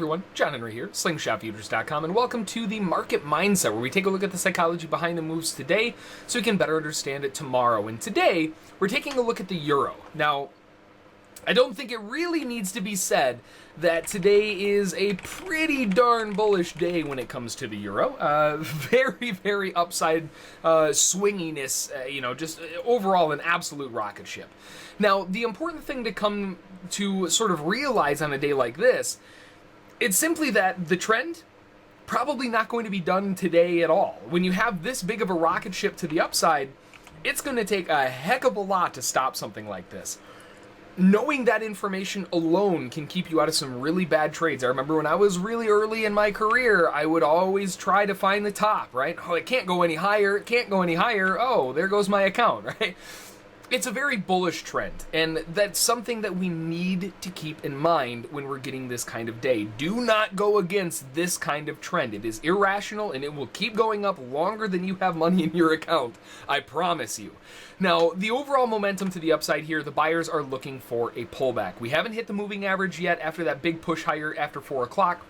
everyone, John Henry here, slingshotfutures.com, and welcome to the Market Mindset, where we take a look at the psychology behind the moves today so we can better understand it tomorrow. And today, we're taking a look at the euro. Now, I don't think it really needs to be said that today is a pretty darn bullish day when it comes to the euro. Very upside swinginess, just overall an absolute rocket ship. Now, the important thing to come to sort of realize on a day like this, it's simply that the trend probably not going to be done today at all. When you have this big of a rocket ship to the upside, it's going to take a heck of a lot to stop something like this. Knowing that information alone can keep you out of some really bad trades. I remember when I was really early in my career, I would always try to find the top, right? Oh, it can't go any higher, it can't go any higher. Oh, there goes my account, right? It's a very bullish trend, and that's something that we need to keep in mind when we're getting this kind of day. Do not go against this kind of trend. It is irrational, and it will keep going up longer than you have money in your account. I promise you. Now, the overall momentum to the upside here, the buyers are looking for a pullback. We haven't hit the moving average yet after that big push higher after 4 o'clock.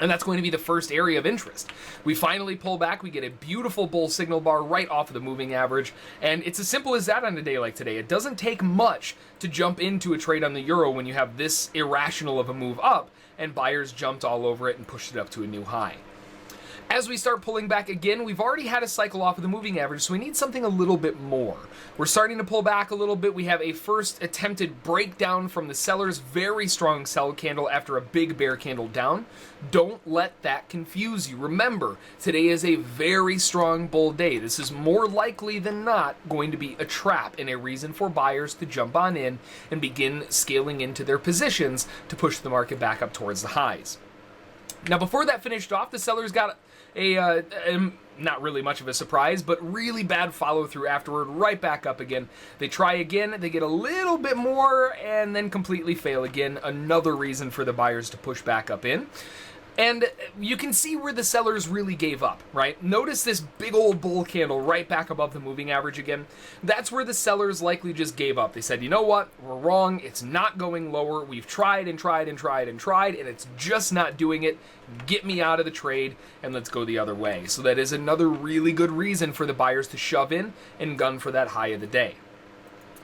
And that's going to be the first area of interest. We finally pull back, we get a beautiful bull signal bar right off of the moving average, and it's as simple as that on a day like today. It doesn't take much to jump into a trade on the euro when you have this irrational of a move up, and buyers jumped all over it and pushed it up to a new high. As we start pulling back again, we've already had a cycle off of the moving average, so we need something a little bit more. We're starting to pull back a little bit. We have a first attempted breakdown from the seller's very strong sell candle after a big bear candle down. Don't let that confuse you. Remember, today is a very strong bull day. This is more likely than not going to be a trap and a reason for buyers to jump on in and begin scaling into their positions to push the market back up towards the highs. Now, before that finished off, the sellers got a not really much of a surprise, but really bad follow-through afterward, right back up again. They try again, they get a little bit more, and then completely fail again. Another reason for the buyers to push back up in. And you can see where the sellers really gave up, right? Notice this big old bull candle right back above the moving average again. That's where the sellers likely just gave up. They said, you know what? We're wrong. It's not going lower. We've tried and tried and tried and tried, and it's just not doing it. Get me out of the trade, and let's go the other way. So that is another really good reason for the buyers to shove in and gun for that high of the day.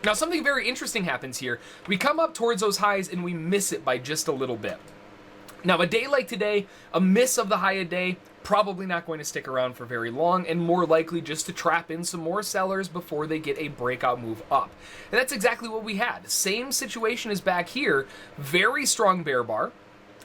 Now, something very interesting happens here. We come up towards those highs, and we miss it by just a little bit. Now, a day like today, a miss of the high a day, probably not going to stick around for very long, and more likely just to trap in some more sellers before they get a breakout move up. And that's exactly what we had. Same situation as back here. Very strong bear bar,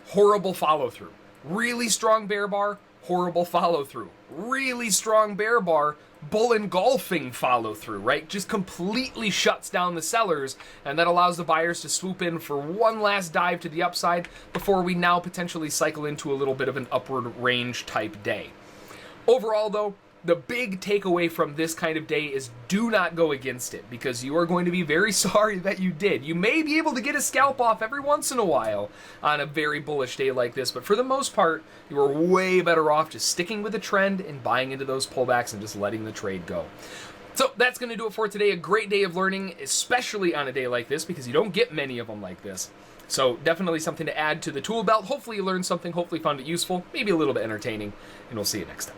horrible follow-through. Really strong bear bar, horrible follow-through. Really strong bear bar, bull engulfing follow-through, right? Just completely shuts down the sellers, and that allows the buyers to swoop in for one last dive to the upside before we now potentially cycle into a little bit of an upward range type day. Overall, though, the big takeaway from this kind of day is do not go against it, because you are going to be very sorry that you did. You may be able to get a scalp off every once in a while on a very bullish day like this, but for the most part, you are way better off just sticking with the trend and buying into those pullbacks and just letting the trade go. So that's going to do it for today. A great day of learning, especially on a day like this, because you don't get many of them like this. So definitely something to add to the tool belt. Hopefully you learned something, hopefully found it useful, maybe a little bit entertaining, and we'll see you next time.